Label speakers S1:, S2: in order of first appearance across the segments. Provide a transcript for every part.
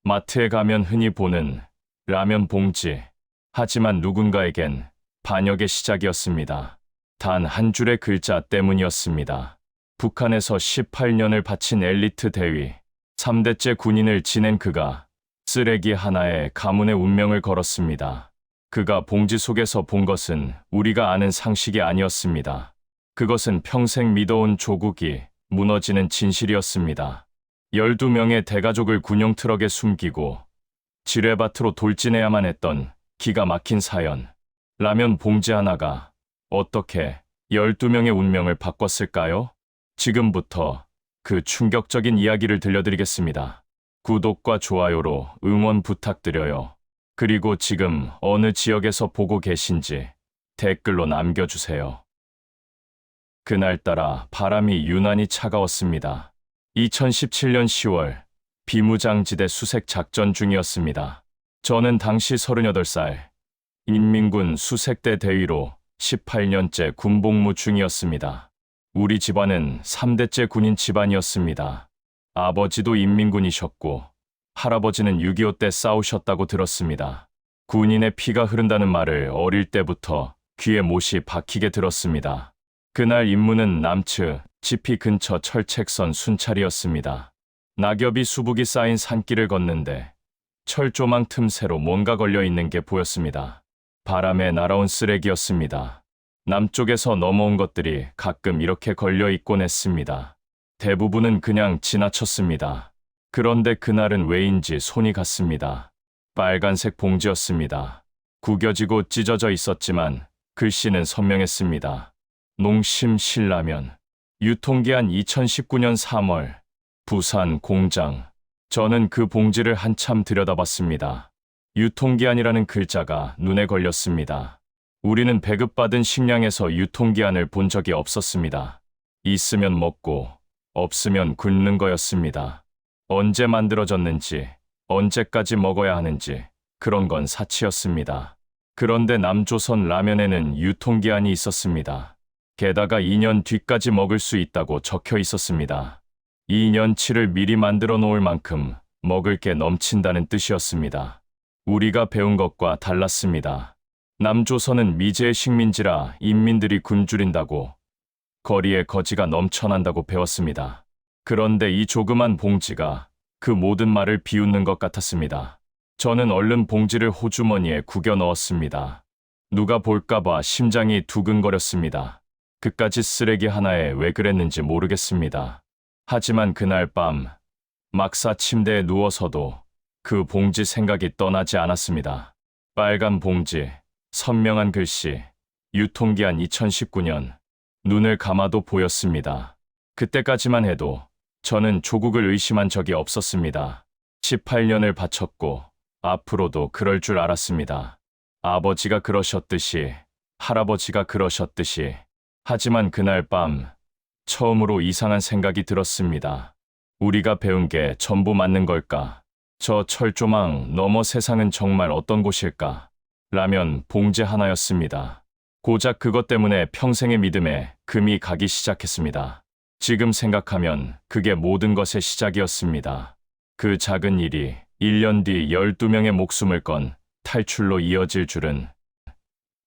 S1: 마트에 가면 흔히 보는 라면 봉지. 하지만 누군가에겐 반역의 시작이었습니다. 단 한 줄의 글자 때문이었습니다. 북한에서 18년을 바친 엘리트 대위, 3대째 군인을 지낸 그가 쓰레기 하나에 가문의 운명을 걸었습니다. 그가 봉지 속에서 본 것은 우리가 아는 상식이 아니었습니다. 그것은 평생 믿어온 조국이 무너지는 진실이었습니다. 12명의 대가족을 군용 트럭에 숨기고 지뢰밭으로 돌진해야만 했던 기가 막힌 사연. 라면 봉지 하나가 어떻게 12명의 운명을 바꿨을까요? 지금부터 그 충격적인 이야기를 들려드리겠습니다. 구독과 좋아요로 응원 부탁드려요. 그리고 지금 어느 지역에서 보고 계신지 댓글로 남겨주세요. 그날따라 바람이 유난히 차가웠습니다. 2017년 10월 비무장지대 수색 작전 중이었습니다. 저는 당시 38살 인민군 수색대 대위로 18년째 군복무 중이었습니다. 우리 집안은 3대째 군인 집안이었습니다. 아버지도 인민군이셨고 할아버지는 6.25 때 싸우셨다고 들었습니다. 군인의 피가 흐른다는 말을 어릴 때부터 귀에 못이 박히게 들었습니다. 그날 임무는 남측 지피 근처 철책선 순찰이었습니다. 낙엽이 수북이 쌓인 산길을 걷는데 철조망 틈새로 뭔가 걸려있는 게 보였습니다. 바람에 날아온 쓰레기였습니다. 남쪽에서 넘어온 것들이 가끔 이렇게 걸려있곤 했습니다. 대부분은 그냥 지나쳤습니다. 그런데 그날은 왜인지 손이 갔습니다. 빨간색 봉지였습니다. 구겨지고 찢어져 있었지만 글씨는 선명했습니다. 농심 신라면. 유통기한 2019년 3월. 부산 공장. 저는 그 봉지를 한참 들여다봤습니다. 유통기한이라는 글자가 눈에 걸렸습니다. 우리는 배급받은 식량에서 유통기한을 본 적이 없었습니다. 있으면 먹고 없으면 굶는 거였습니다. 언제 만들어졌는지, 언제까지 먹어야 하는지 그런 건 사치였습니다. 그런데 남조선 라면에는 유통기한이 있었습니다. 게다가 2년 뒤까지 먹을 수 있다고 적혀 있었습니다. 2년치를 미리 만들어 놓을 만큼 먹을 게 넘친다는 뜻이었습니다. 우리가 배운 것과 달랐습니다. 남조선은 미제의 식민지라 인민들이 굶주린다고, 거리에 거지가 넘쳐난다고 배웠습니다. 그런데 이 조그만 봉지가 그 모든 말을 비웃는 것 같았습니다. 저는 얼른 봉지를 호주머니에 구겨 넣었습니다. 누가 볼까봐 심장이 두근거렸습니다. 그까짓 쓰레기 하나에 왜 그랬는지 모르겠습니다. 하지만 그날 밤 막사 침대에 누워서도 그 봉지 생각이 떠나지 않았습니다. 빨간 봉지, 선명한 글씨, 유통기한 2019년. 눈을 감아도 보였습니다. 그때까지만 해도 저는 조국을 의심한 적이 없었습니다. 18년을 바쳤고 앞으로도 그럴 줄 알았습니다. 아버지가 그러셨듯이, 할아버지가 그러셨듯이. 하지만 그날 밤 처음으로 이상한 생각이 들었습니다. 우리가 배운 게 전부 맞는 걸까? 저 철조망 너머 세상은 정말 어떤 곳일까? 라면 봉지 하나였습니다. 고작 그것 때문에 평생의 믿음에 금이 가기 시작했습니다. 지금 생각하면 그게 모든 것의 시작이었습니다. 그 작은 일이 1년 뒤 12명의 목숨을 건 탈출로 이어질 줄은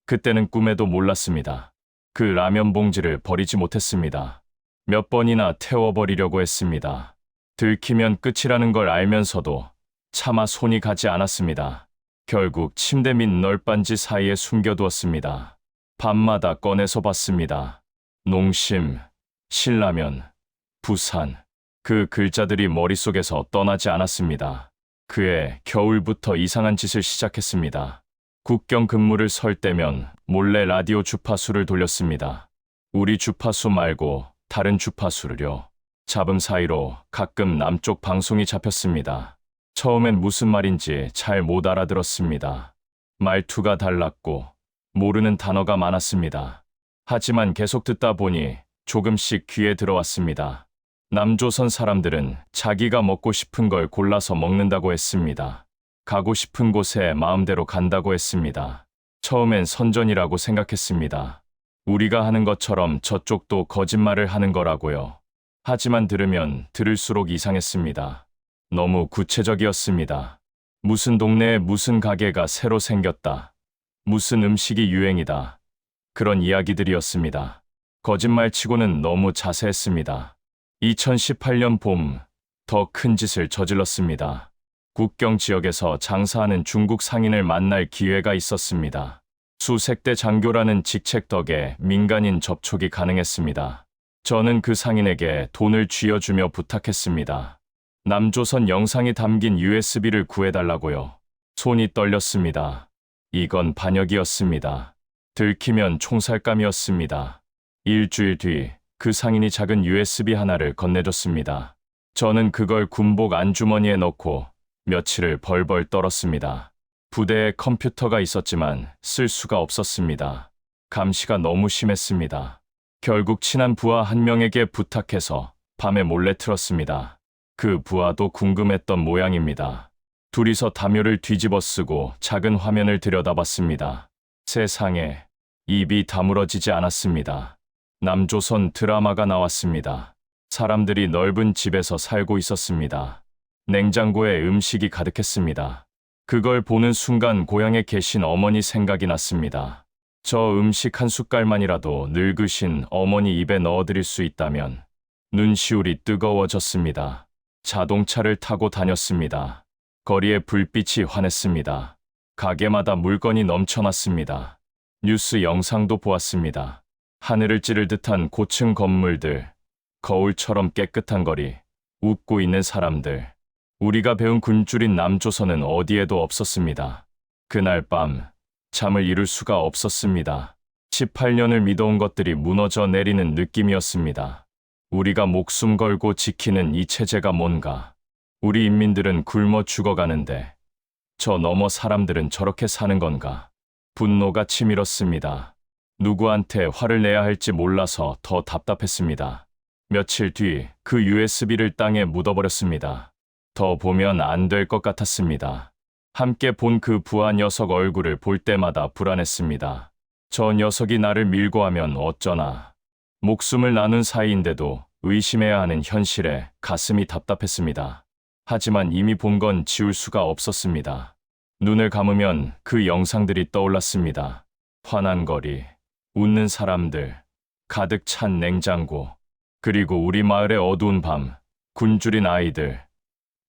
S1: 그때는 꿈에도 몰랐습니다. 그 라면 봉지를 버리지 못했습니다. 몇 번이나 태워버리려고 했습니다. 들키면 끝이라는 걸 알면서도 차마 손이 가지 않았습니다. 결국 침대 밑 널빤지 사이에 숨겨두었습니다. 밤마다 꺼내서 봤습니다. 농심, 신라면, 부산. 그 글자들이 머릿속에서 떠나지 않았습니다. 그해 겨울부터 이상한 짓을 시작했습니다. 국경 근무를 설 때면 몰래 라디오 주파수를 돌렸습니다. 우리 주파수 말고 다른 주파수를요. 잡음 사이로 가끔 남쪽 방송이 잡혔습니다. 처음엔 무슨 말인지 잘 못 알아들었습니다. 말투가 달랐고 모르는 단어가 많았습니다. 하지만 계속 듣다 보니 조금씩 귀에 들어왔습니다. 남조선 사람들은 자기가 먹고 싶은 걸 골라서 먹는다고 했습니다. 가고 싶은 곳에 마음대로 간다고 했습니다. 처음엔 선전이라고 생각했습니다. 우리가 하는 것처럼 저쪽도 거짓말을 하는 거라고요. 하지만 들으면 들을수록 이상했습니다. 너무 구체적이었습니다. 무슨 동네에 무슨 가게가 새로 생겼다. 무슨 음식이 유행이다. 그런 이야기들이었습니다. 거짓말치고는 너무 자세했습니다. 2018년 봄, 더 큰 짓을 저질렀습니다. 국경 지역에서 장사하는 중국 상인을 만날 기회가 있었습니다. 수색대 장교라는 직책 덕에 민간인 접촉이 가능했습니다. 저는 그 상인에게 돈을 쥐어주며 부탁했습니다. 남조선 영상이 담긴 USB를 구해달라고요. 손이 떨렸습니다. 이건 반역이었습니다. 들키면 총살감이었습니다. 일주일 뒤 그 상인이 작은 USB 하나를 건네줬습니다. 저는 그걸 군복 안주머니에 넣고 며칠을 벌벌 떨었습니다. 부대에 컴퓨터가 있었지만 쓸 수가 없었습니다. 감시가 너무 심했습니다. 결국 친한 부하 한 명에게 부탁해서 밤에 몰래 틀었습니다. 그 부하도 궁금했던 모양입니다. 둘이서 담요를 뒤집어 쓰고 작은 화면을 들여다봤습니다. 세상에, 입이 다물어지지 않았습니다. 남조선 드라마가 나왔습니다. 사람들이 넓은 집에서 살고 있었습니다. 냉장고에 음식이 가득했습니다. 그걸 보는 순간 고향에 계신 어머니 생각이 났습니다. 저 음식 한 숟갈만이라도 늙으신 어머니 입에 넣어드릴 수 있다면 눈시울이 뜨거워졌습니다. 자동차를 타고 다녔습니다. 거리에 불빛이 환했습니다. 가게마다 물건이 넘쳐났습니다. 뉴스 영상도 보았습니다. 하늘을 찌를 듯한 고층 건물들, 거울처럼 깨끗한 거리, 웃고 있는 사람들. 우리가 배운 굶주린 남조선은 어디에도 없었습니다. 그날 밤, 잠을 이룰 수가 없었습니다. 18년을 믿어온 것들이 무너져 내리는 느낌이었습니다. 우리가 목숨 걸고 지키는 이 체제가 뭔가. 우리 인민들은 굶어 죽어가는데 저 너머 사람들은 저렇게 사는 건가. 분노가 치밀었습니다. 누구한테 화를 내야 할지 몰라서 더 답답했습니다. 며칠 뒤 그 USB를 땅에 묻어버렸습니다. 더 보면 안 될 것 같았습니다. 함께 본 그 부하 녀석 얼굴을 볼 때마다 불안했습니다. 저 녀석이 나를 밀고 하면 어쩌나. 목숨을 나눈 사이인데도 의심해야 하는 현실에 가슴이 답답했습니다. 하지만 이미 본 건 지울 수가 없었습니다. 눈을 감으면 그 영상들이 떠올랐습니다. 환한 거리, 웃는 사람들, 가득 찬 냉장고, 그리고 우리 마을의 어두운 밤, 굶주린 아이들,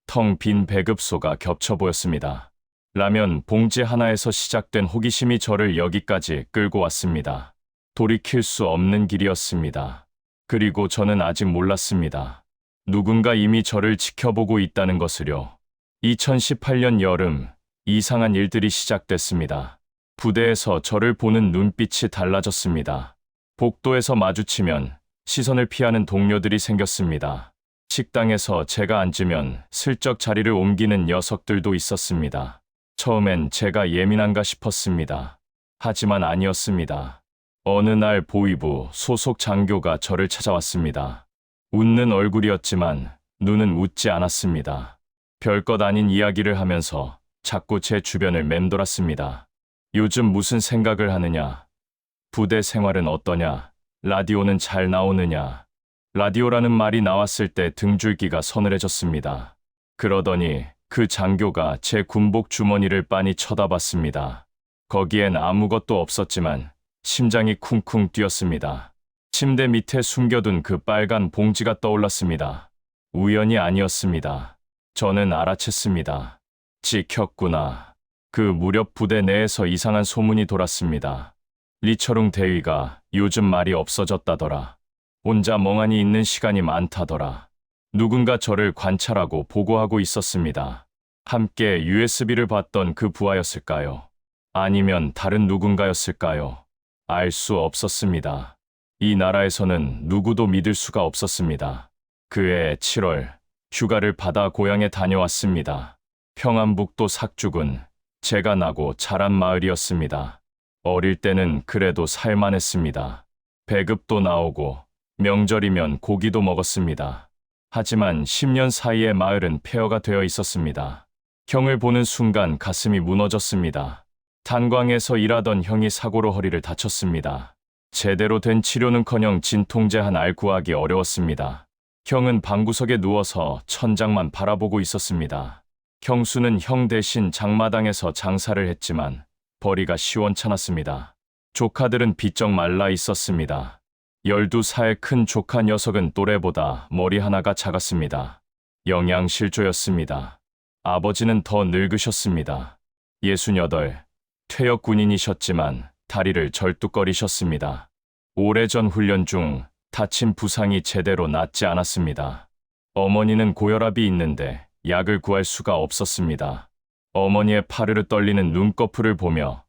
S1: 텅 빈 배급소가 겹쳐 보였습니다. 라면 봉지 하나에서 시작된 호기심이 저를 여기까지 끌고 왔습니다. 돌이킬 수 없는 길이었습니다. 그리고 저는 아직 몰랐습니다. 누군가 이미 저를 지켜보고 있다는 것을요. 2018년 여름, 이상한 일들이 시작됐습니다. 부대에서 저를 보는 눈빛이 달라졌습니다. 복도에서 마주치면 시선을 피하는 동료들이 생겼습니다. 식당에서 제가 앉으면 슬쩍 자리를 옮기는 녀석들도 있었습니다. 처음엔 제가 예민한가 싶었습니다. 하지만 아니었습니다. 어느 날 보위부 소속 장교가 저를 찾아왔습니다. 웃는 얼굴이었지만 눈은 웃지 않았습니다. 별것 아닌 이야기를 하면서 자꾸 제 주변을 맴돌았습니다. 요즘 무슨 생각을 하느냐? 부대 생활은 어떠냐? 라디오는 잘 나오느냐? 라디오라는 말이 나왔을 때 등줄기가 서늘해졌습니다. 그러더니 그 장교가 제 군복 주머니를 빤히 쳐다봤습니다. 거기엔 아무것도 없었지만 심장이 쿵쿵 뛰었습니다. 침대 밑에 숨겨둔 그 빨간 봉지가 떠올랐습니다. 우연이 아니었습니다. 저는 알아챘습니다. 찍혔구나. 그 무렵 부대 내에서 이상한 소문이 돌았습니다. 리처룽 대위가 요즘 말이 없어졌다더라. 혼자 멍하니 있는 시간이 많다더라. 누군가 저를 관찰하고 보고하고 있었습니다. 함께 USB를 봤던 그 부하였을까요? 아니면 다른 누군가였을까요? 알 수 없었습니다. 이 나라에서는 누구도 믿을 수가 없었습니다. 그해 7월, 휴가를 받아 고향에 다녀왔습니다. 평안북도 삭죽은 제가 나고 자란 마을이었습니다. 어릴 때는 그래도 살만했습니다. 배급도 나오고 명절이면 고기도 먹었습니다. 하지만 10년 사이에 마을은 폐허가 되어 있었습니다. 형을 보는 순간 가슴이 무너졌습니다. 탄광에서 일하던 형이 사고로 허리를 다쳤습니다. 제대로 된 치료는커녕 진통제 한 알 구하기 어려웠습니다. 형은 방구석에 누워서 천장만 바라보고 있었습니다. 형수는 형 대신 장마당에서 장사를 했지만 벌이가 시원찮았습니다. 조카들은 비쩍 말라 있었습니다. 12살 큰 조카 녀석은 또래보다 머리 하나가 작았습니다. 영양실조였습니다. 아버지는 더 늙으셨습니다. 68, 퇴역 군인이셨지만 다리를 절뚝거리셨습니다. 오래전 훈련 중 다친 부상이 제대로 낫지 않았습니다. 어머니는 고혈압이 있는데 약을 구할 수가 없었습니다. 어머니의 파르르 떨리는 눈꺼풀을 보며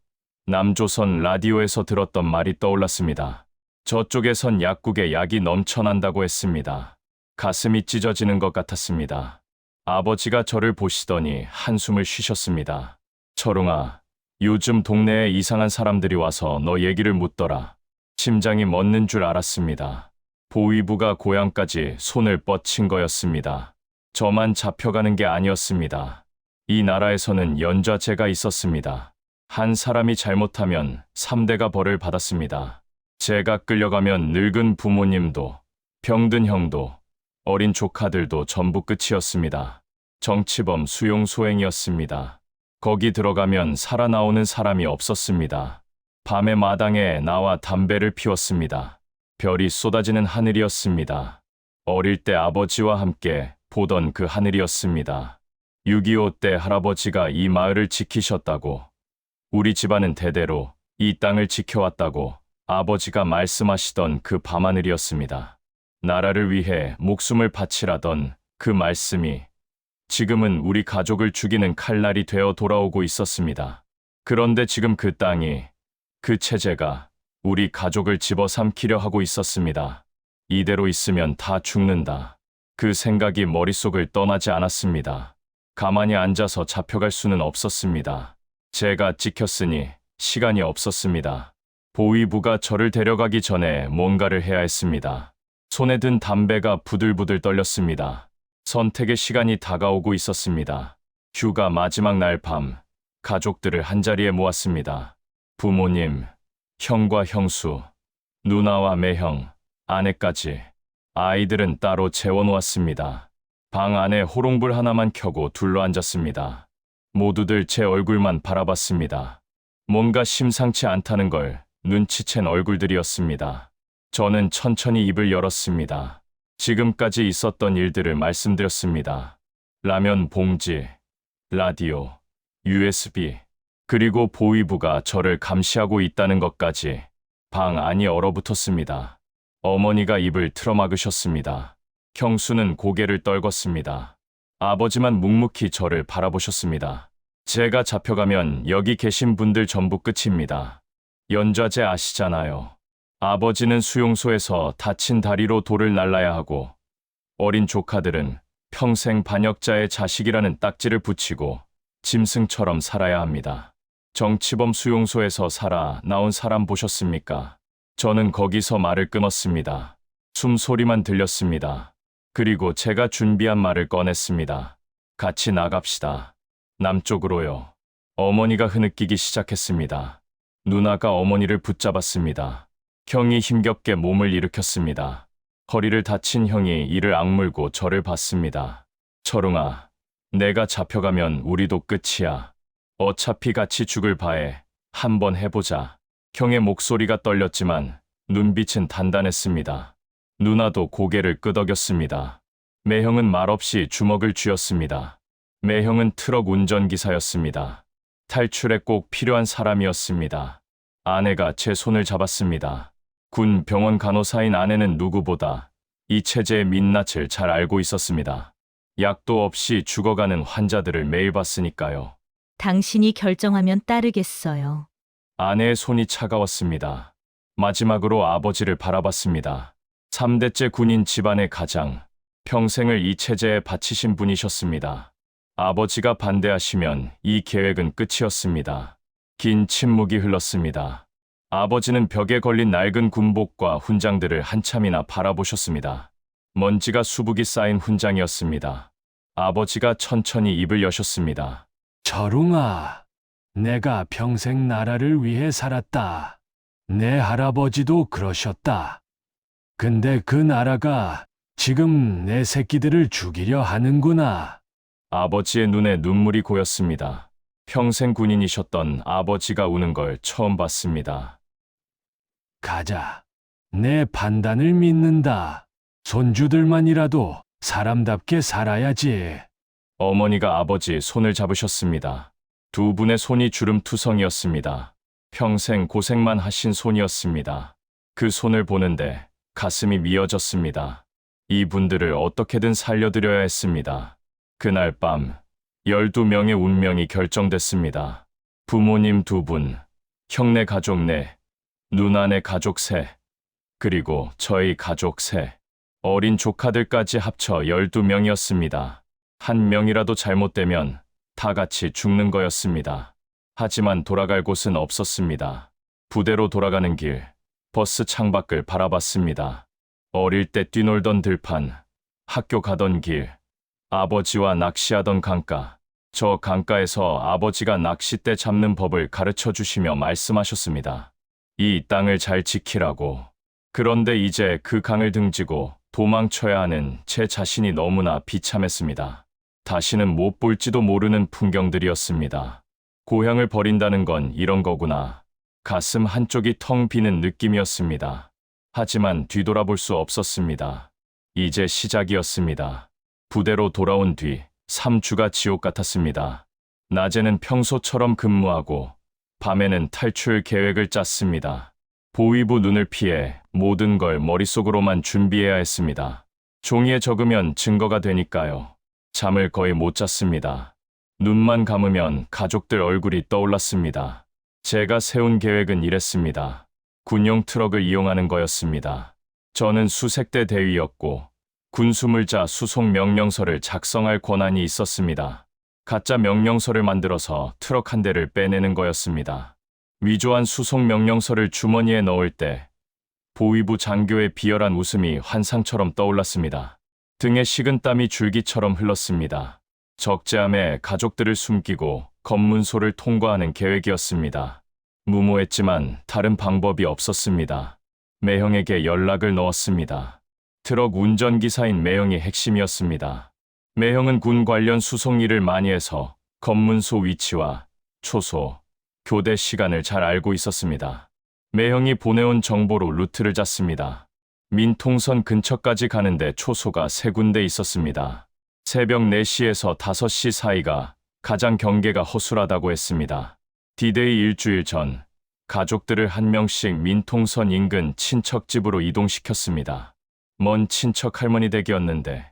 S1: 남조선 라디오에서 들었던 말이 떠올랐습니다. 저쪽에선 약국에 약이 넘쳐난다고 했습니다. 가슴이 찢어지는 것 같았습니다. 아버지가 저를 보시더니 한숨을 쉬셨습니다. 철웅아, 요즘 동네에 이상한 사람들이 와서 너 얘기를 묻더라. 심장이 멎는 줄 알았습니다. 보위부가 고향까지 손을 뻗친 거였습니다. 저만 잡혀가는 게 아니었습니다. 이 나라에서는 연좌제가 있었습니다. 한 사람이 잘못하면 3대가 벌을 받았습니다. 제가 끌려가면 늙은 부모님도, 병든 형도, 어린 조카들도 전부 끝이었습니다. 정치범 수용소행이었습니다. 거기 들어가면 살아나오는 사람이 없었습니다. 밤의 마당에 나와 담배를 피웠습니다. 별이 쏟아지는 하늘이었습니다. 어릴 때 아버지와 함께 보던 그 하늘이었습니다. 6.25 때 할아버지가 이 마을을 지키셨다고, 우리 집안은 대대로 이 땅을 지켜왔다고 아버지가 말씀하시던 그 밤하늘이었습니다. 나라를 위해 목숨을 바치라던 그 말씀이 지금은 우리 가족을 죽이는 칼날이 되어 돌아오고 있었습니다. 그런데 지금 그 땅이, 그 체제가 우리 가족을 집어삼키려 하고 있었습니다. 이대로 있으면 다 죽는다. 그 생각이 머릿속을 떠나지 않았습니다. 가만히 앉아서 잡혀갈 수는 없었습니다. 제가 찍혔으니 시간이 없었습니다. 보위부가 저를 데려가기 전에 뭔가를 해야 했습니다. 손에 든 담배가 부들부들 떨렸습니다. 선택의 시간이 다가오고 있었습니다. 휴가 마지막 날 밤, 가족들을 한자리에 모았습니다. 부모님, 형과 형수, 누나와 매형, 아내까지. 아이들은 따로 재워놓았습니다. 방 안에 호롱불 하나만 켜고 둘러앉았습니다. 모두들 제 얼굴만 바라봤습니다. 뭔가 심상치 않다는 걸 눈치챈 얼굴들이었습니다. 저는 천천히 입을 열었습니다. 지금까지 있었던 일들을 말씀드렸습니다. 라면 봉지, 라디오, USB, 그리고 보위부가 저를 감시하고 있다는 것까지. 방 안이 얼어붙었습니다. 어머니가 입을 틀어막으셨습니다. 형수는 고개를 떨궜습니다. 아버지만 묵묵히 저를 바라보셨습니다. 제가 잡혀가면 여기 계신 분들 전부 끝입니다. 연좌제 아시잖아요. 아버지는 수용소에서 다친 다리로 돌을 날라야 하고, 어린 조카들은 평생 반역자의 자식이라는 딱지를 붙이고 짐승처럼 살아야 합니다. 정치범 수용소에서 살아 나온 사람 보셨습니까? 저는 거기서 말을 끊었습니다. 숨소리만 들렸습니다. 그리고 제가 준비한 말을 꺼냈습니다. 같이 나갑시다. 남쪽으로요. 어머니가 흐느끼기 시작했습니다. 누나가 어머니를 붙잡았습니다. 형이 힘겹게 몸을 일으켰습니다. 허리를 다친 형이 이를 악물고 저를 봤습니다. 철웅아, 내가 잡혀가면 우리도 끝이야. 어차피 같이 죽을 바에 한번 해보자. 형의 목소리가 떨렸지만 눈빛은 단단했습니다. 누나도 고개를 끄덕였습니다. 매형은 말없이 주먹을 쥐었습니다. 매형은 트럭 운전기사였습니다. 탈출에 꼭 필요한 사람이었습니다. 아내가 제 손을 잡았습니다. 군 병원 간호사인 아내는 누구보다 이 체제의 민낯을 잘 알고 있었습니다. 약도 없이 죽어가는 환자들을 매일 봤으니까요.
S2: 당신이 결정하면 따르겠어요.
S1: 아내의 손이 차가웠습니다. 마지막으로 아버지를 바라봤습니다. 3대째 군인 집안의 가장, 평생을 이 체제에 바치신 분이셨습니다. 아버지가 반대하시면 이 계획은 끝이었습니다. 긴 침묵이 흘렀습니다. 아버지는 벽에 걸린 낡은 군복과 훈장들을 한참이나 바라보셨습니다. 먼지가 수북이 쌓인 훈장이었습니다. 아버지가 천천히 입을 여셨습니다.
S3: 철웅아, 내가 평생 나라를 위해 살았다. 내 할아버지도 그러셨다. 근데 그 나라가 지금 내 새끼들을 죽이려 하는구나.
S1: 아버지의 눈에 눈물이 고였습니다. 평생 군인이셨던 아버지가 우는 걸 처음 봤습니다.
S3: 가자. 내 판단을 믿는다. 손주들만이라도 사람답게 살아야지.
S1: 어머니가 아버지 손을 잡으셨습니다. 두 분의 손이 주름투성이었습니다. 평생 고생만 하신 손이었습니다. 그 손을 보는데 가슴이 미어졌습니다. 이분들을 어떻게든 살려드려야 했습니다. 그날 밤 12명의 운명이 결정됐습니다. 부모님 2분, 형네 가족 4, 누나네 가족 3, 그리고 저희 가족 3, 어린 조카들까지 합쳐 12명이었습니다. 한 명이라도 잘못되면 다 같이 죽는 거였습니다. 하지만 돌아갈 곳은 없었습니다. 부대로 돌아가는 길, 버스 창밖을 바라봤습니다. 어릴 때 뛰놀던 들판, 학교 가던 길, 아버지와 낚시하던 강가, 저 강가에서 아버지가 낚싯대 잡는 법을 가르쳐 주시며 말씀하셨습니다. 이 땅을 잘 지키라고. 그런데 이제 그 강을 등지고 도망쳐야 하는 제 자신이 너무나 비참했습니다. 다시는 못 볼지도 모르는 풍경들이었습니다. 고향을 버린다는 건 이런 거구나. 가슴 한쪽이 텅 비는 느낌이었습니다. 하지만 뒤돌아볼 수 없었습니다. 이제 시작이었습니다. 부대로 돌아온 뒤 3주가 지옥 같았습니다. 낮에는 평소처럼 근무하고 밤에는 탈출 계획을 짰습니다. 보위부 눈을 피해 모든 걸 머릿속으로만 준비해야 했습니다. 종이에 적으면 증거가 되니까요. 잠을 거의 못 잤습니다. 눈만 감으면 가족들 얼굴이 떠올랐습니다. 제가 세운 계획은 이랬습니다. 군용 트럭을 이용하는 거였습니다. 저는 수색대 대위였고 군수물자 수송 명령서를 작성할 권한이 있었습니다. 가짜 명령서를 만들어서 트럭 한 대를 빼내는 거였습니다. 위조한 수송 명령서를 주머니에 넣을 때 보위부 장교의 비열한 웃음이 환상처럼 떠올랐습니다. 등에 식은 땀이 줄기처럼 흘렀습니다. 적재함에 가족들을 숨기고 검문소를 통과하는 계획이었습니다. 무모했지만 다른 방법이 없었습니다. 매형에게 연락을 넣었습니다. 트럭 운전기사인 매형이 핵심이었습니다. 매형은 군 관련 수송 일을 많이 해서 검문소 위치와 초소, 교대 시간을 잘 알고 있었습니다. 매형이 보내온 정보로 루트를 짰습니다. 민통선 근처까지 가는데 초소가 3군데 있었습니다. 새벽 4시에서 5시 사이가 가장 경계가 허술하다고 했습니다. D-Day 일주일 전, 가족들을 한 명씩 민통선 인근 친척집으로 이동시켰습니다. 먼 친척 할머니 댁이었는데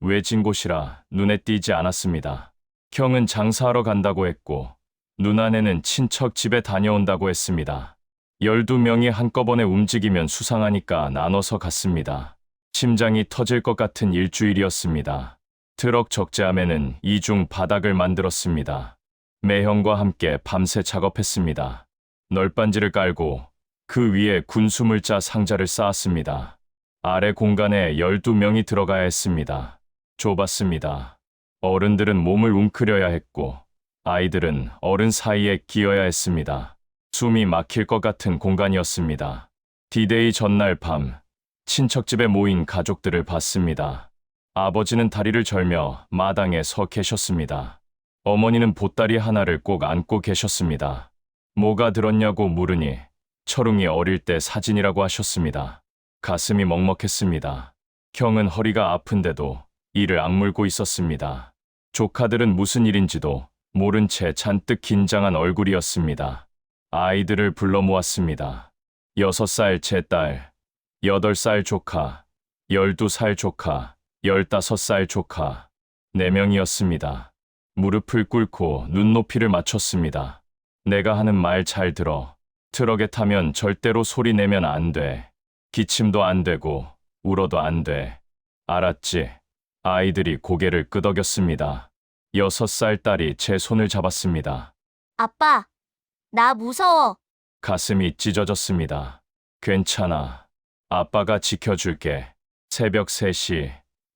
S1: 외진 곳이라 눈에 띄지 않았습니다. 형은 장사하러 간다고 했고 누나네는 친척 집에 다녀온다고 했습니다. 12명이 한꺼번에 움직이면 수상하니까 나눠서 갔습니다. 심장이 터질 것 같은 일주일이었습니다. 트럭 적재함에는 이중 바닥을 만들었습니다. 매형과 함께 밤새 작업했습니다. 널빤지를 깔고 그 위에 군수물자 상자를 쌓았습니다. 아래 공간에 12명이 들어가야 했습니다. 좁았습니다. 어른들은 몸을 웅크려야 했고 아이들은 어른 사이에 끼어야 했습니다. 숨이 막힐 것 같은 공간이었습니다. D-Day 전날 밤, 친척집에 모인 가족들을 봤습니다. 아버지는 다리를 절며 마당에 서 계셨습니다. 어머니는 보따리 하나를 꼭 안고 계셨습니다. 뭐가 들었냐고 물으니 철웅이 어릴 때 사진이라고 하셨습니다. 가슴이 먹먹했습니다. 형은 허리가 아픈데도 이를 악물고 있었습니다. 조카들은 무슨 일인지도 모른 채 잔뜩 긴장한 얼굴이었습니다. 아이들을 불러 모았습니다. 6살 제 딸, 8살 조카, 12살 조카, 15살 조카, 4명이었습니다. 무릎을 꿇고 눈높이를 맞췄습니다. 내가 하는 말 잘 들어. 트럭에 타면 절대로 소리 내면 안 돼. 기침도 안 되고 울어도 안 돼. 알았지? 아이들이 고개를 끄덕였습니다. 6살 딸이 제 손을 잡았습니다.
S4: 아빠, 나 무서워.
S1: 가슴이 찢어졌습니다. 괜찮아. 아빠가 지켜줄게. 새벽 3시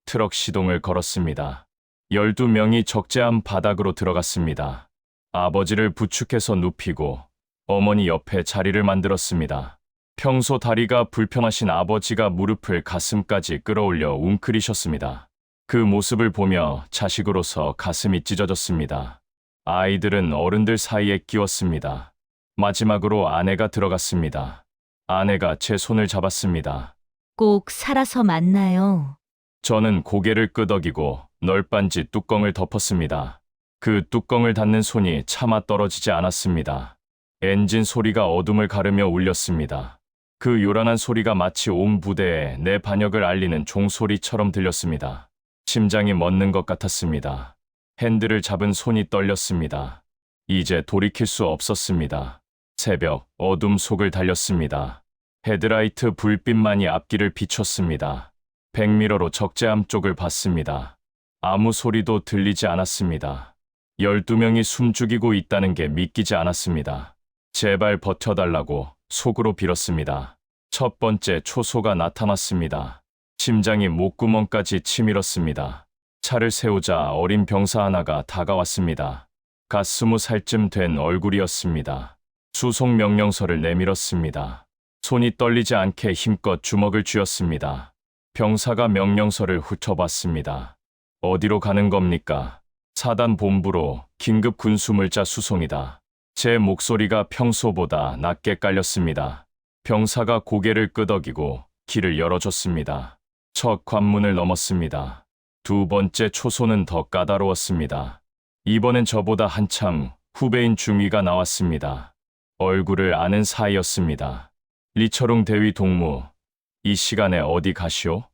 S1: 트럭 시동을 걸었습니다. 12명이 적재함 바닥으로 들어갔습니다. 아버지를 부축해서 눕히고 어머니 옆에 자리를 만들었습니다. 평소 다리가 불편하신 아버지가 무릎을 가슴까지 끌어올려 웅크리셨습니다. 그 모습을 보며 자식으로서 가슴이 찢어졌습니다. 아이들은 어른들 사이에 끼웠습니다. 마지막으로 아내가 들어갔습니다. 아내가 제 손을 잡았습니다.
S2: 꼭 살아서 만나요.
S1: 저는 고개를 끄덕이고 널빤지 뚜껑을 덮었습니다. 그 뚜껑을 닫는 손이 차마 떨어지지 않았습니다. 엔진 소리가 어둠을 가르며 울렸습니다. 그 요란한 소리가 마치 온 부대에 내 반역을 알리는 종소리처럼 들렸습니다. 심장이 멎는 것 같았습니다. 핸들을 잡은 손이 떨렸습니다. 이제 돌이킬 수 없었습니다. 새벽 어둠 속을 달렸습니다. 헤드라이트 불빛만이 앞길을 비췄습니다. 백미러로 적재함 쪽을 봤습니다. 아무 소리도 들리지 않았습니다. 12명이 숨죽이고 있다는 게 믿기지 않았습니다. 제발 버텨달라고 속으로 빌었습니다. 첫 번째 초소가 나타났습니다. 심장이 목구멍까지 치밀었습니다. 차를 세우자 어린 병사 하나가 다가왔습니다. 갓 20살쯤 된 얼굴이었습니다. 수속 명령서를 내밀었습니다. 손이 떨리지 않게 힘껏 주먹을 쥐었습니다. 병사가 명령서를 훑어봤습니다. 어디로 가는 겁니까? 사단 본부로 긴급 군수물자 수송이다. 제 목소리가 평소보다 낮게 깔렸습니다. 병사가 고개를 끄덕이고 길을 열어줬습니다. 첫 관문을 넘었습니다. 두 번째 초소는 더 까다로웠습니다. 이번엔 저보다 한참 후배인 중위가 나왔습니다. 얼굴을 아는 사이였습니다. 리철웅 대위 동무, 이 시간에 어디 가시오?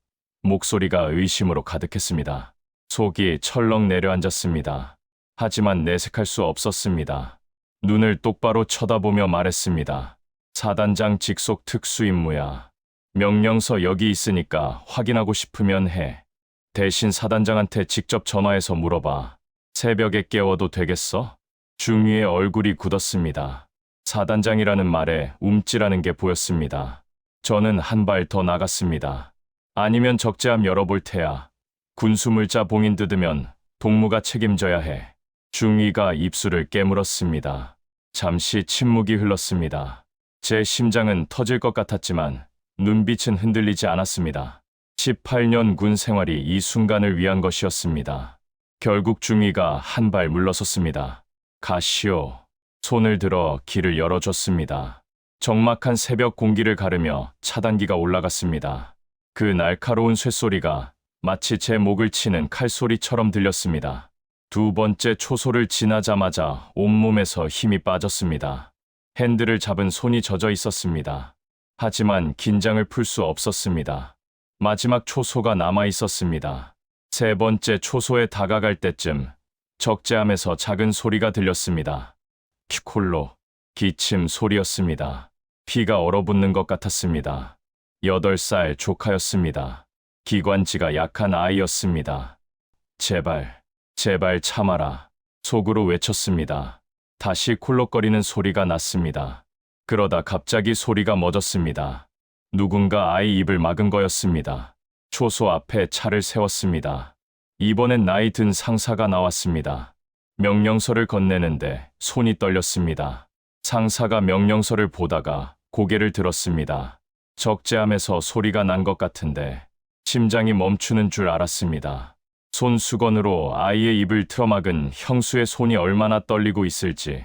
S1: 목소리가 의심으로 가득했습니다. 속이 철렁 내려앉았습니다. 하지만 내색할 수 없었습니다. 눈을 똑바로 쳐다보며 말했습니다. 사단장 직속 특수임무야. 명령서 여기 있으니까 확인하고 싶으면 해. 대신 사단장한테 직접 전화해서 물어봐. 새벽에 깨워도 되겠어? 중위의 얼굴이 굳었습니다. 사단장이라는 말에 움찔하는 게 보였습니다. 저는 한 발 더 나갔습니다. 아니면 적재함 열어볼 테야. 군수물자 봉인 뜯으면 동무가 책임져야 해. 중위가 입술을 깨물었습니다. 잠시 침묵이 흘렀습니다. 제 심장은 터질 것 같았지만 눈빛은 흔들리지 않았습니다. 18년 군 생활이 이 순간을 위한 것이었습니다. 결국 중위가 한 발 물러섰습니다. 가시오. 손을 들어 길을 열어줬습니다. 적막한 새벽 공기를 가르며 차단기가 올라갔습니다. 그 날카로운 쇳소리가 마치 제 목을 치는 칼소리처럼 들렸습니다. 두 번째 초소를 지나자마자 온몸에서 힘이 빠졌습니다. 핸들을 잡은 손이 젖어 있었습니다. 하지만 긴장을 풀 수 없었습니다. 마지막 초소가 남아 있었습니다. 세 번째 초소에 다가갈 때쯤 적재함에서 작은 소리가 들렸습니다. 피콜로, 기침 소리였습니다. 피가 얼어붙는 것 같았습니다. 8살 조카였습니다. 기관지가 약한 아이였습니다. 제발, 제발 참아라. 속으로 외쳤습니다. 다시 콜록거리는 소리가 났습니다. 그러다 갑자기 소리가 멎었습니다. 누군가 아이 입을 막은 거였습니다. 초소 앞에 차를 세웠습니다. 이번엔 나이 든 상사가 나왔습니다. 명령서를 건네는데 손이 떨렸습니다. 상사가 명령서를 보다가 고개를 들었습니다. 적재함에서 소리가 난 것 같은데 심장이 멈추는 줄 알았습니다. 손수건으로 아이의 입을 틀어막은 형수의 손이 얼마나 떨리고 있을지,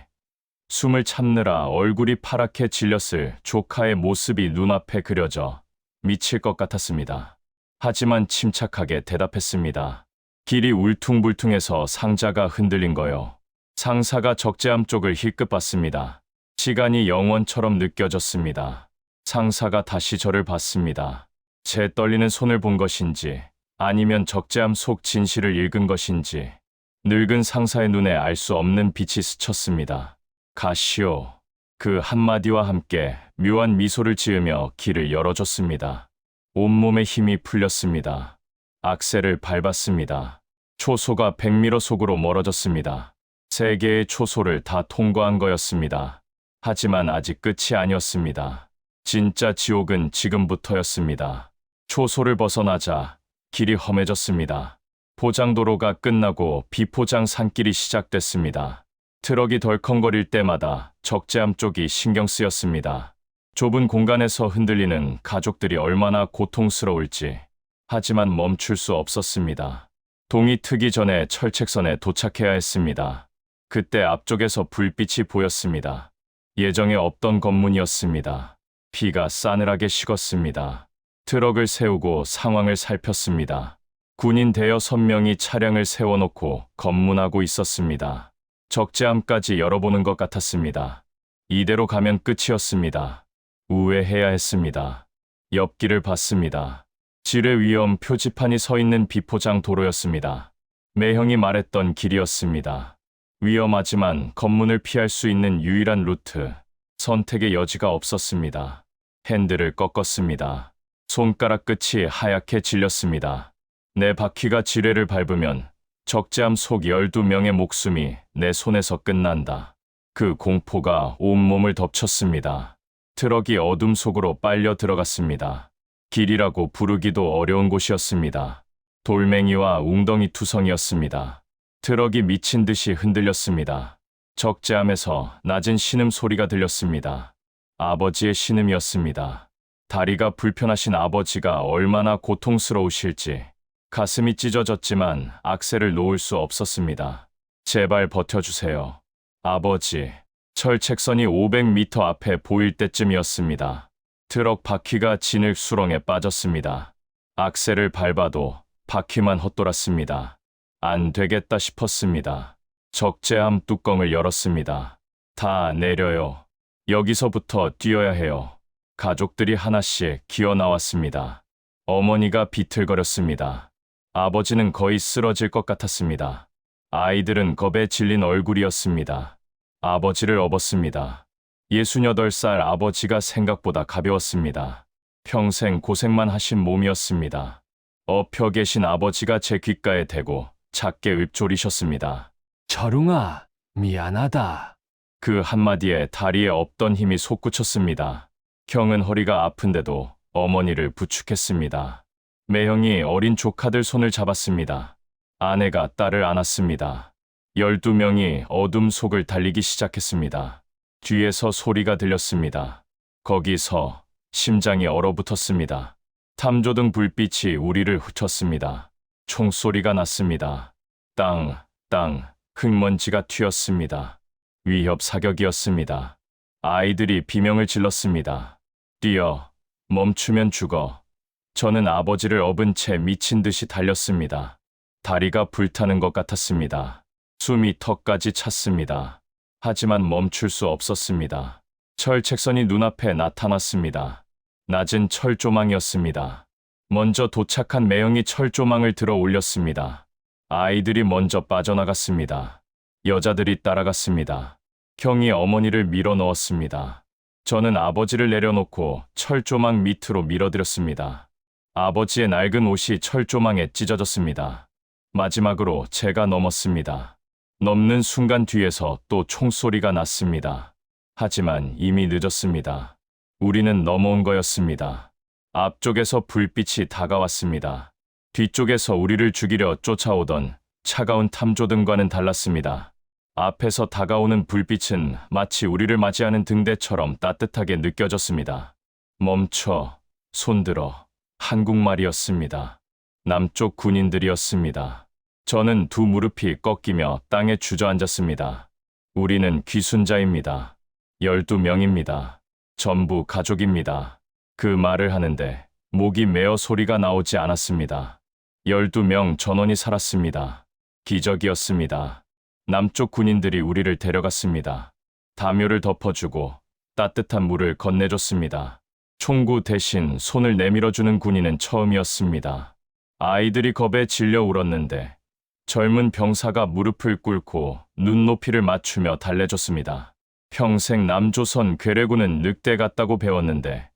S1: 숨을 참느라 얼굴이 파랗게 질렸을 조카의 모습이 눈앞에 그려져 미칠 것 같았습니다. 하지만 침착하게 대답했습니다. 길이 울퉁불퉁해서 상자가 흔들린 거요. 상사가 적재함 쪽을 힐끗 봤습니다. 시간이 영원처럼 느껴졌습니다. 상사가 다시 저를 봤습니다. 제 떨리는 손을 본 것인지 아니면 적재함 속 진실을 읽은 것인지 늙은 상사의 눈에 알 수 없는 빛이 스쳤습니다. 가시오. 그 한마디와 함께 묘한 미소를 지으며 길을 열어줬습니다. 온몸에 힘이 풀렸습니다. 악셀을 밟았습니다. 초소가 100m 속으로 멀어졌습니다. 3개의 초소를 다 통과한 거였습니다. 하지만 아직 끝이 아니었습니다. 진짜 지옥은 지금부터였습니다. 초소를 벗어나자 길이 험해졌습니다. 포장도로가 끝나고 비포장 산길이 시작됐습니다. 트럭이 덜컹거릴 때마다 적재함 쪽이 신경 쓰였습니다. 좁은 공간에서 흔들리는 가족들이 얼마나 고통스러울지. 하지만 멈출 수 없었습니다. 동이 트기 전에 철책선에 도착해야 했습니다. 그때 앞쪽에서 불빛이 보였습니다. 예정에 없던 검문이었습니다. 피가 싸늘하게 식었습니다. 트럭을 세우고 상황을 살폈습니다. 군인 대여섯 명이 차량을 세워놓고 검문하고 있었습니다. 적재함까지 열어보는 것 같았습니다. 이대로 가면 끝이었습니다. 우회해야 했습니다. 옆길을 봤습니다. 지뢰 위험 표지판이 서 있는 비포장 도로였습니다. 매형이 말했던 길이었습니다. 위험하지만 검문을 피할 수 있는 유일한 루트. 선택의 여지가 없었습니다. 핸들을 꺾었습니다. 손가락 끝이 하얗게 질렸습니다. 내 바퀴가 지뢰를 밟으면 적재함 속 12명의 목숨이 내 손에서 끝난다. 그 공포가 온몸을 덮쳤습니다. 트럭이 어둠 속으로 빨려 들어갔습니다. 길이라고 부르기도 어려운 곳이었습니다. 돌멩이와 웅덩이 투성이었습니다. 트럭이 미친 듯이 흔들렸습니다. 적재함에서 낮은 신음소리가 들렸습니다. 아버지의 신음이었습니다. 다리가 불편하신 아버지가 얼마나 고통스러우실지. 가슴이 찢어졌지만 악셀을 놓을 수 없었습니다. 제발 버텨주세요. 아버지. 철책선이 500m 앞에 보일 때쯤이었습니다. 트럭 바퀴가 진흙 수렁에 빠졌습니다. 악셀을 밟아도 바퀴만 헛돌았습니다. 안 되겠다 싶었습니다. 적재함 뚜껑을 열었습니다. 다 내려요. 여기서부터 뛰어야 해요. 가족들이 하나씩 기어 나왔습니다. 어머니가 비틀거렸습니다. 아버지는 거의 쓰러질 것 같았습니다. 아이들은 겁에 질린 얼굴이었습니다. 아버지를 업었습니다. 68살 아버지가 생각보다 가벼웠습니다. 평생 고생만 하신 몸이었습니다. 엎여 계신 아버지가 제 귓가에 대고 작게 읊조리셨습니다.
S3: 철웅아, 미안하다.
S1: 그 한마디에 다리에 없던 힘이 솟구쳤습니다. 형은 허리가 아픈데도 어머니를 부축했습니다. 매형이 어린 조카들 손을 잡았습니다. 아내가 딸을 안았습니다. 12명이 어둠 속을 달리기 시작했습니다. 뒤에서 소리가 들렸습니다. 거기서 심장이 얼어붙었습니다. 탐조등 불빛이 우리를 훑었습니다. 총소리가 났습니다. 땅, 흙먼지가 튀었습니다. 위협 사격이었습니다. 아이들이 비명을 질렀습니다. 뛰어, 멈추면 죽어. 저는 아버지를 업은 채 미친 듯이 달렸습니다. 다리가 불타는 것 같았습니다. 숨이 턱까지 찼습니다. 하지만 멈출 수 없었습니다. 철책선이 눈앞에 나타났습니다. 낮은 철조망이었습니다. 먼저 도착한 매형이 철조망을 들어 올렸습니다. 아이들이 먼저 빠져나갔습니다. 여자들이 따라갔습니다. 형이 어머니를 밀어 넣었습니다. 저는 아버지를 내려놓고 철조망 밑으로 밀어들였습니다. 아버지의 낡은 옷이 철조망에 찢어졌습니다. 마지막으로 제가 넘었습니다. 넘는 순간 뒤에서 또 총소리가 났습니다. 하지만 이미 늦었습니다. 우리는 넘어온 거였습니다. 앞쪽에서 불빛이 다가왔습니다. 뒤쪽에서 우리를 죽이려 쫓아오던 차가운 탐조등과는 달랐습니다. 앞에서 다가오는 불빛은 마치 우리를 맞이하는 등대처럼 따뜻하게 느껴졌습니다. 멈춰, 손들어. 한국말이었습니다. 남쪽 군인들이었습니다. 저는 두 무릎이 꺾이며 땅에 주저앉았습니다. 우리는 귀순자입니다. 12명입니다. 전부 가족입니다. 그 말을 하는데 목이 메어 소리가 나오지 않았습니다. 12명 전원이 살았습니다. 기적이었습니다. 남쪽 군인들이 우리를 데려갔습니다. 담요를 덮어주고 따뜻한 물을 건네줬습니다. 총구 대신 손을 내밀어주는 군인은 처음이었습니다. 아이들이 겁에 질려 울었는데 젊은 병사가 무릎을 꿇고 눈높이를 맞추며 달래줬습니다. 평생 남조선 괴뢰군은 늑대 같다고 배웠는데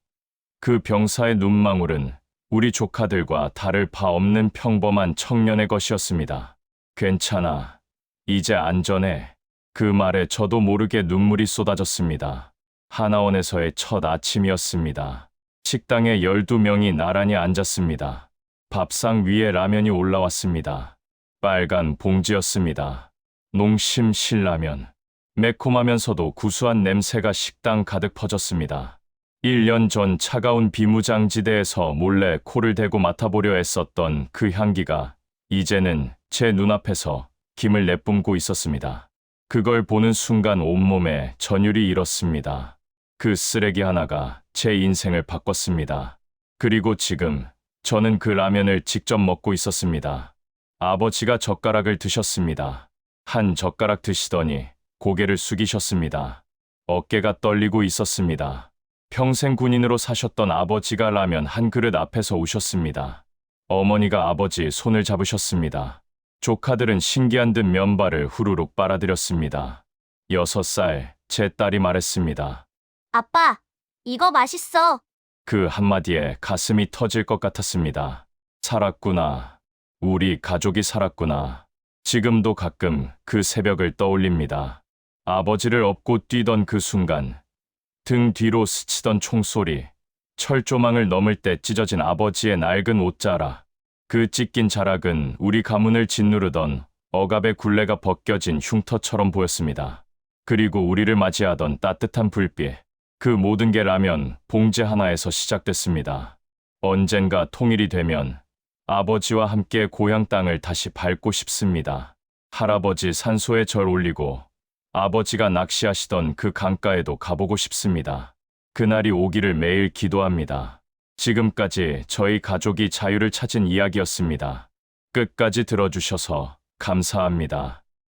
S1: 그 병사의 눈망울은 우리 조카들과 다를 바 없는 평범한 청년의 것이었습니다. 괜찮아. 이제 안전해. 그 말에 저도 모르게 눈물이 쏟아졌습니다. 하나원에서의 첫 아침이었습니다. 식당에 12명이 나란히 앉았습니다. 밥상 위에 라면이 올라왔습니다. 빨간 봉지였습니다. 농심 신라면. 매콤하면서도 구수한 냄새가 식당 가득 퍼졌습니다. 1년 전 차가운 비무장지대에서 몰래 코를 대고 맡아보려 했었던 그 향기가 이제는 제 눈앞에서 김을 내뿜고 있었습니다. 그걸 보는 순간 온몸에 전율이 일었습니다. 그 쓰레기 하나가 제 인생을 바꿨습니다. 그리고 지금 저는 그 라면을 직접 먹고 있었습니다. 아버지가 젓가락을 드셨습니다. 한 젓가락 드시더니 고개를 숙이셨습니다. 어깨가 떨리고 있었습니다. 평생 군인으로 사셨던 아버지가 라면 한 그릇 앞에서 우셨습니다. 어머니가 아버지 손을 잡으셨습니다. 조카들은 신기한 듯 면발을 후루룩 빨아들였습니다. 6살 제 딸이 말했습니다.
S4: 아빠, 이거 맛있어.
S1: 그 한마디에 가슴이 터질 것 같았습니다. 살았구나. 우리 가족이 살았구나. 지금도 가끔 그 새벽을 떠올립니다. 아버지를 업고 뛰던 그 순간, 등 뒤로 스치던 총소리, 철조망을 넘을 때 찢어진 아버지의 낡은 옷자락, 그 찢긴 자락은 우리 가문을 짓누르던 억압의 굴레가 벗겨진 흉터처럼 보였습니다. 그리고 우리를 맞이하던 따뜻한 불빛, 그 모든 게 라면 봉지 하나에서 시작됐습니다. 언젠가 통일이 되면 아버지와 함께 고향 땅을 다시 밟고 싶습니다. 할아버지 산소에 절 올리고 아버지가 낚시하시던 그 강가에도 가보고 싶습니다. 그날이 오기를 매일 기도합니다. 지금까지 저희 가족이 자유를 찾은 이야기였습니다. 끝까지 들어주셔서 감사합니다.